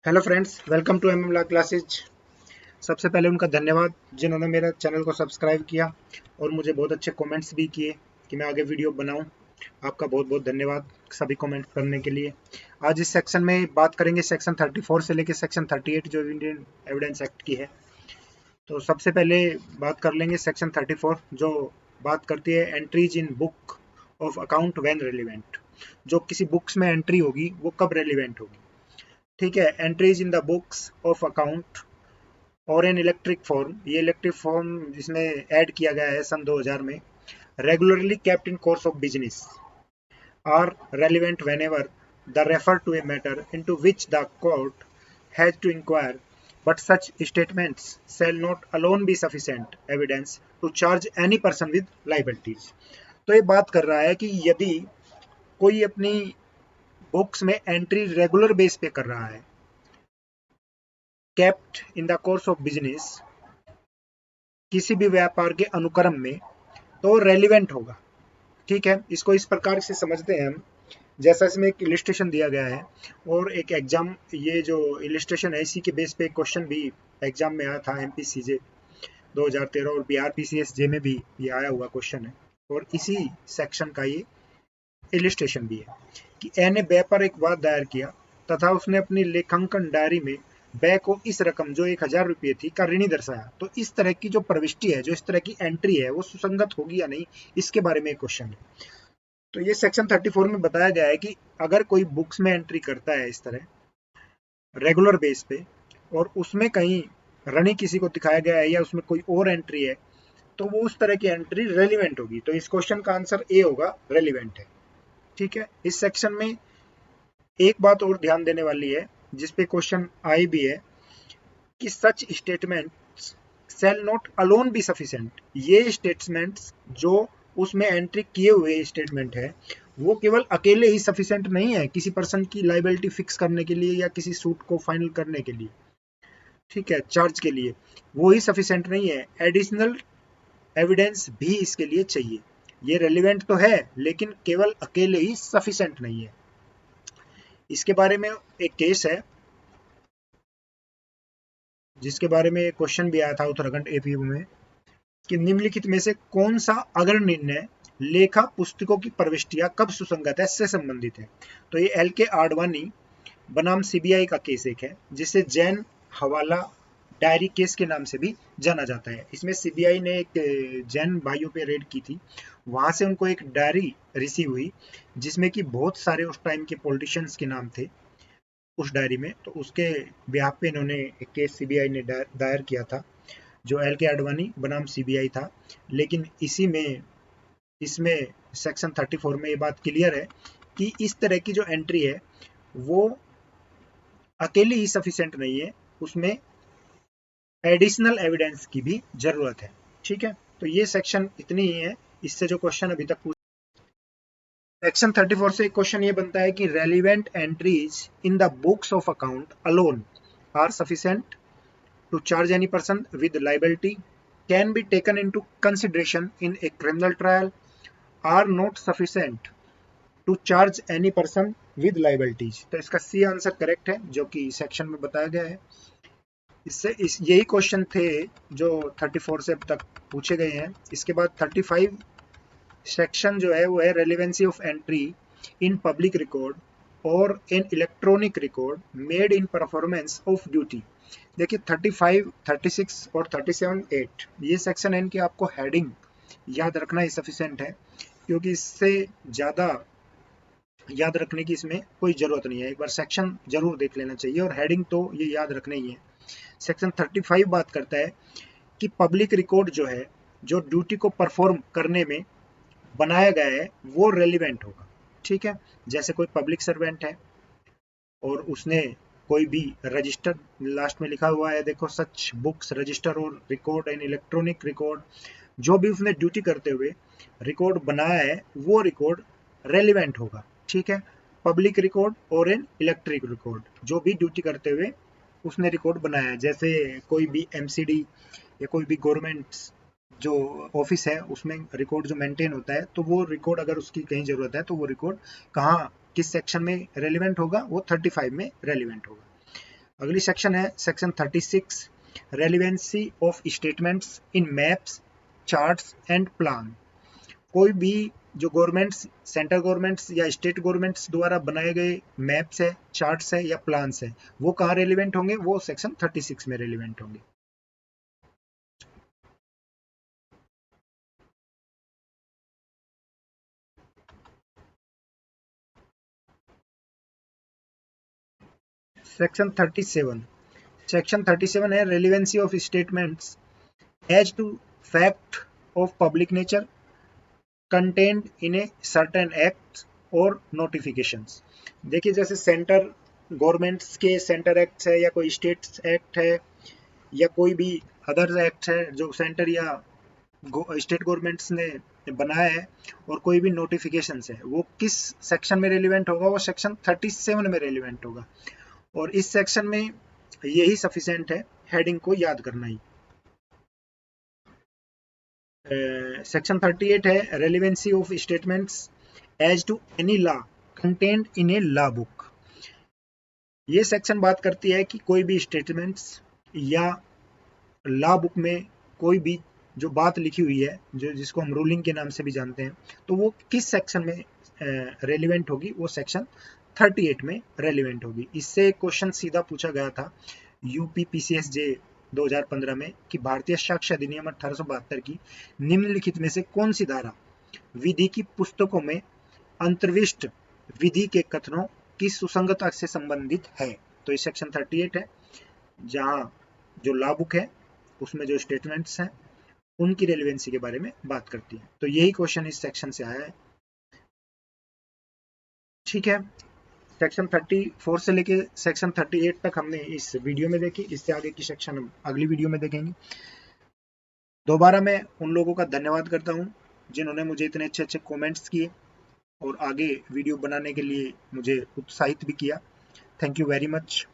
Hello friends, welcome to MM law classes. सबसे पहले उनका धन्यवाद जिन्होंने मेरा चैनल को सब्सक्राइब किया और मुझे बहुत अच्छे कमेंट्स भी किए कि मैं आगे वीडियो बनाऊं। आपका बहुत बहुत धन्यवाद सभी कमेंट करने के लिए। आज इस सेक्शन में बात करेंगे सेक्शन 34 से लेकर सेक्शन 38 जो इंडियन एविडेंस एक्ट की है। तो सबसे पहले बात कर लेंगे सेक्शन 34 जो बात करती है entries in book of account when relevant. जो किसी बुक्स में एंट्री होगी वो कब रेलिवेंट होगी। ठीक है, entries in the books of account और एन इलेक्ट्रिक फॉर्म, ये इलेक्ट्रिक फॉर्म जिसमें ऐड किया गया है सन 2000 में, regularly kept in course of business are relevant whenever the refer to a matter into which the court has to inquire, but such statements shall not alone be sufficient evidence to charge any person with liabilities। तो ये बात कर रहा है कि यदि कोई अपनी बुक्स में एंट्री रेगुलर बेस पे कर रहा है, kept in the course of business, किसी भी व्यापार के अनुक्रम में, तो रेलिवेंट होगा। ठीक है, इसको इस प्रकार से समझते हैं हम, जैसा इसमें एक इलिस्ट्रेशन दिया गया है और एक एग्जाम, ये जो इलिस्ट्रेशन है इसी के बेस पे क्वेश्चन भी एग्जाम में आया था एमपीसीजे 2013 और बीआरपीसीएसजे में भी ये आया हुआ क्वेश्चन है और इसी सेक्शन का ये इलिस्ट्रेशन भी है कि ए ने बे पर एक वाद दायर किया तथा उसने अपनी लेखांकन डायरी में बे को इस रकम जो 1000 रुपये थी का ऋणी दर्शाया। तो इस तरह की जो प्रविष्टि है, जो इस तरह की एंट्री है, वो सुसंगत होगी या नहीं, इसके बारे में एक क्वेश्चन है। तो ये सेक्शन 34 में बताया गया है कि अगर कोई बुक्स में एंट्री करता है इस तरह रेगुलर बेस पे और उसमें कहीं ऋणी किसी को दिखाया गया है या उसमें कोई और एंट्री है, तो वो उस तरह की एंट्री रेलिवेंट होगी। तो इस क्वेश्चन का आंसर ए होगा, रेलिवेंट है। ठीक है, इस सेक्शन में एक बात और ध्यान देने वाली है जिसपे क्वेश्चन आई भी है कि सच statements shall not alone be sufficient. ये स्टेटमेंट्स जो उसमें एंट्री किए हुए स्टेटमेंट है वो केवल अकेले ही सफिशिएंट नहीं है किसी पर्सन की लाइबिलिटी फिक्स करने के लिए या किसी सूट को फाइनल करने के लिए। ठीक है, चार्ज के लिए वो ही सफिशिएंट नहीं है, एडिशनल एविडेंस भी इसके लिए चाहिए। ये रेलिवेंट तो है लेकिन केवल अकेले ही सफिशिएंट नहीं है। इसके बारे में एक केस है जिसके बारे में क्वेश्चन भी आया था उत्तराखंड एपीयू में कि निम्नलिखित में से कौन सा अगर निर्णय लेखा पुस्तकों की प्रविष्टियां कब सुसंगत है से संबंधित है। तो ये एल के आडवाणी बनाम सीबीआई का केस एक है जिसे जैन हवाला डायरी केस के नाम से भी जाना जाता है। इसमें सीबीआई ने एक जैन भाइयों पे रेड की थी, वहां से उनको एक डायरी रिसीव हुई जिसमें कि बहुत सारे उस टाइम के पॉलिटिशियंस के नाम थे उस डायरी में। तो उसके बिहाफ पे इन्होंने एक केस सीबीआई ने दायर किया था जो एल के आडवाणी बनाम सीबीआई था। लेकिन इसी में इसमें सेक्शन 34 में ये बात क्लियर है कि इस तरह की जो एंट्री है वो अकेली ही सफिशिएंट नहीं है, उसमें एडिशनल एविडेंस की भी जरूरत है। ठीक है, तो ये सेक्शन इतनी ही है। इससे जो क्वेश्चन अभी तक सेक्शन 34 से एक क्वेश्चन ये बनता है कि relevant entries in the books of account alone are sufficient to charge any person with liability, can be taken into consideration in a criminal trial, are not sufficient to charge any person with liabilities। तो इसका C answer correct है जो कि section में बताया गया है। इससे यही क्वेश्चन थे जो 34 से अब तक पूछे गए हैं। इसके बाद 35 सेक्शन जो है वो है relevancy of entry in public record और in electronic record made in performance of duty. देखिए 35, 36 और 37(8) ये सेक्शन है, इनकी आपको हेडिंग याद रखना ही सफिशिएंट है क्योंकि इससे ज़्यादा याद रखने की इसमें कोई ज़रूरत नहीं है। एक बार सेक्शन जरूर देख लेना चाहिए और हेडिंग तो ये याद रखना ही है। सेक्शन 35 बात करता है कि पब्लिक रिकॉर्ड जो है, जो ड्यूटी को परफॉर्म करने में बनाया गया है वो रेलिवेंट होगा। ठीक है, जैसे कोई पब्लिक सर्वेंट है और उसने कोई भी रजिस्टर, लास्ट में लिखा हुआ है देखो, सच बुक्स रजिस्टर और रिकॉर्ड एंड इलेक्ट्रॉनिक रिकॉर्ड, जो भी उसने ड्यूटी करते हुए रिकॉर्ड बनाया है वो रिकॉर्ड रेलिवेंट होगा। ठीक है, पब्लिक रिकॉर्ड और एन इलेक्ट्रिक रिकॉर्ड, जो भी ड्यूटी करते हुए उसने रिकॉर्ड बनाया है, जैसे कोई भी एमसीडी या कोई भी गवर्नमेंट जो ऑफिस है उसमें रिकॉर्ड जो मेंटेन होता है, तो वो रिकॉर्ड अगर उसकी कहीं जरूरत है तो वो रिकॉर्ड कहाँ किस सेक्शन में रेलिवेंट होगा, वो 35 में रेलिवेंट होगा। अगली सेक्शन है section 36, relevancy of statements in maps, charts and plan. कोई भी जो गवर्नमेंट्स, सेंट्रल गवर्नमेंट्स या स्टेट गवर्नमेंट्स द्वारा बनाए गए मैप्स है, चार्ट्स है या प्लान्स है, वो कहाँ रेलिवेंट होंगे? वो सेक्शन 36 में रेलिवेंट होंगे। सेक्शन 37, सेक्शन 37 है relevancy of statements as to fact of public nature content in a certain act और नोटिफिकेशंस। देखिए जैसे सेंटर गवर्नमेंट्स के सेंटर एक्ट है या कोई स्टेट एक्ट है या कोई भी अदर एक्ट है जो सेंटर या स्टेट गवर्नमेंट्स ने बनाया है, और कोई भी नोटिफिकेशंस है, वो किस सेक्शन में रेलिवेंट होगा? वो सेक्शन 37 में रेलिवेंट होगा। और इस सेक्शन में यही सफिशिएंट है हेडिंग को याद करना ही। सेक्शन 38 है relevancy of statements as to any law content in a law book. ये सेक्शन बात करती है कि कोई भी स्टेटमेंट्स या लॉ बुक में कोई भी जो बात लिखी हुई है, जो जिसको हम रूलिंग के नाम से भी जानते हैं, तो वो किस सेक्शन में रेलिवेंट होगी? वो सेक्शन 38 में रेलिवेंट होगी। इससे क्वेश्चन सीधा पूछा गया था यूपी PCSJ 2015 में कि भारतीय साक्ष्य अधिनियम 1872 की निम्नलिखित में से कौन सी धारा विधि की पुस्तकों में अंतर्विष्ट विधि के कथनों की सुसंगतता से संबंधित है? तो ये सेक्शन 38 है, जहां जो लॉ बुक है उसमें जो स्टेटमेंट्स हैं उनकी रेलिवेंसी के बारे में बात करती है। तो यही क्वेश्चन इस सेक्शन से आया है। ठीक है, सेक्शन 34 से लेके सेक्शन 38 तक हमने इस वीडियो में देखी। इससे आगे की सेक्शन हम अगली वीडियो में देखेंगे। दोबारा मैं उन लोगों का धन्यवाद करता हूं जिन्होंने मुझे इतने अच्छे अच्छे कमेंट्स किए और आगे वीडियो बनाने के लिए मुझे उत्साहित भी किया। Thank you very much.